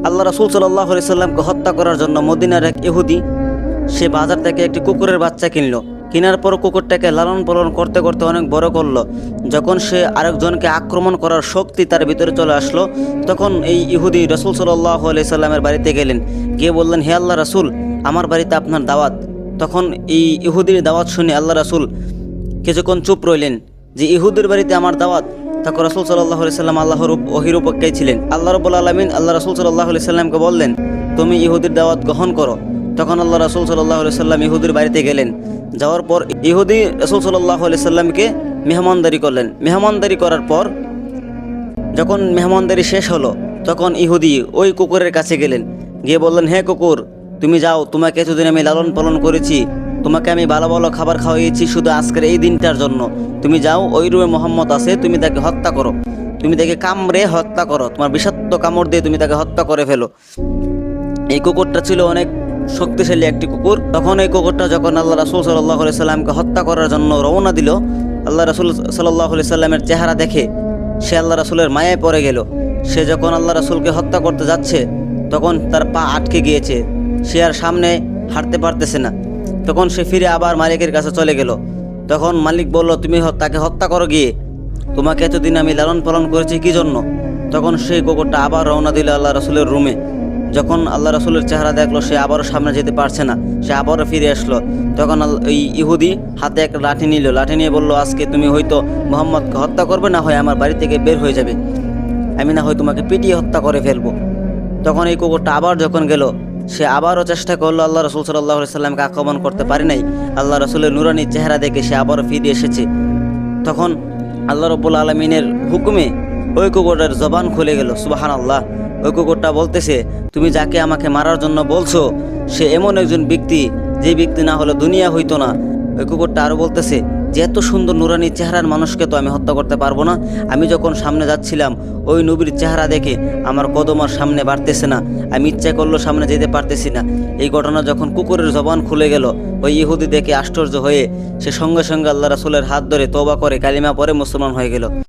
আল্লাহ রাসূল সাল্লাল্লাহু আলাইহি সাল্লামকে হত্যা করার জন্য মদিনার এক ইহুদি সে বাজার থেকে একটি কুকুরের বাচ্চা কিনলো। কেনার পর কুকুরটাকে লালন পালন করতে করতে অনেক বড় করলো। যখন সে আরেকজনকে আক্রমণ করার শক্তি তার ভিতরে চলে আসলো, তখন এই ইহুদি রাসূল সাল্লাল্লাহু আলাইহি সাল্লামের বাড়িতে গেলেন। গিয়ে বললেন, হে আল্লাহ রাসূল, আমার বাড়িতে আপনার দাওয়াত। তখন এই ইহুদির দাওয়াত শুনে আল্লাহ রাসূল কিছুক্ষণ চুপ রইলেন যে ইহুদির বাড়িতে আমার দাওয়াত। তখন রাসূল সাল্লাল্লাহু আলাইহি সাল্লাম আল্লাহর ওহীর উপেক্ষায় ছিলেন। আল্লাহ রাব্বুল আলামিন আল্লাহ রাসূল সাল্লাল্লাহু আলাইহি সাল্লামকে বললেন, তুমি ইহুদির দাওয়াত গ্রহণ করো। তখন আল্লাহ রাসূল সাল্লাল্লাহু আলাইহি সাল্লাম ইহুদির বাড়িতে গেলেন। যাওয়ার পর ইহুদি রাসূল সাল্লাল্লাহু আলাইহি সাল্লামকে মেহমানদারি করলেন। মেহমানদারি করার পর যখন মেহমানদারি শেষ হলো, তখন ইহুদি ওই কুকুরের কাছে গেলেন। গিয়ে বললেন, হে কুকুর, তুমি যাও, তোমাকে এতদিন আমি লালন পালন করেছি, তোমাকে আমি ভালো ভালো খাবার খাওয়াইয়েছি শুধু আজকের এই দিনটার জন্য। তুমি যাও, ওই রুমে মোহাম্মদ আছে, তুমি তাকে হত্যা করো, তুমি তাকে কামড়ে হত্যা করো, তোমার বিষাক্ত কামড় দিয়ে তুমি তাকে হত্যা করে ফেলো। এই কুকুরটা ছিল অনেক শক্তিশালী একটি কুকুর। তখন এই কুকুরটা যখন আল্লাহ রাসূল সাল্লাল্লাহু আলাইহি সাল্লামকে হত্যা করার জন্য রওনা দিল, আল্লাহ রাসূল সাল্লাল্লাহু আলাইহি সাল্লামের চেহারা দেখে সে আল্লাহ রাসূলের মায়ায় পড়ে গেল। সে যখন আল্লাহ রাসূলকে হত্যা করতে যাচ্ছে, তখন তার পা আটকে গিয়েছে, সে আর সামনে হাঁটতে পারতেছে না। তখন সে ফিরে আবার মালিকের কাছে চলে গেল। তখন মালিক বলল, তুমি তাকে হত্যা করো গিয়ে, তোমাকে এতদিন আমি লালন পালন করেছি কি জন্য। তখন সেই কুকুরটা আবার রওনা দিল আল্লাহ রাসূলের রুমে। যখন আল্লাহ রাসূলের চেহারা দেখলো, সে আবারও সামনে যেতে পারছে না, সে আবারও ফিরে আসলো। তখন ওই ইহুদি হাতে একটা লাঠি নিল, লাঠি নিয়ে বলল, আজকে তুমি হয়তো মুহাম্মদকে হত্যা করবে, না হয় আমার বাড়ি থেকে বের হয়ে যাবে, আমি না হয় তোমাকে পিটিয়ে হত্যা করে ফেলবো। তখন এই কুকুরটা আবার যখন গেল, সে আবারও চেষ্টা করলো, আল্লাহ রাসূল সাল্লাল্লাহু আলাইহি সাল্লামকে আক্রমণ করতে পারে নাই। আল্লাহ রাসূলের নুরানি চেহারা দেখে সে আবারও ফিরে এসেছে। তখন আল্লাহ রাব্বুল আলামিনের হুকুমে ওই কুকুরটার জবান খুলে গেল। সুবহানাল্লাহ। ওই কুকুরটা বলতেছে, তুমি যাকে আমাকে মারার জন্য বলছো সে এমন একজন ব্যক্তি, যে ব্যক্তি না হলে দুনিয়া হইতো না। ওই কুকুরটা আরও বলতেছে যে এত সুন্দর নুরানি চেহারার মানুষকে তো আমি হত্যা করতে পারবো না। আমি যখন সামনে যাচ্ছিলাম, ওই নবীর চেহারা দেখে আমার কদম আর সামনে বাড়তেছে না, আমি ইচ্ছা করলেও সামনে যেতে পারতেছি না। এই ঘটনা যখন কুকুরের জবান খুলে গেল, ওই ইহুদি দেখে আশ্চর্য হয়ে সে সঙ্গে সঙ্গে আল্লাহ রাসূলের হাত ধরে তওবা করে কালিমা পড়ে মুসলমান হয়ে গেল।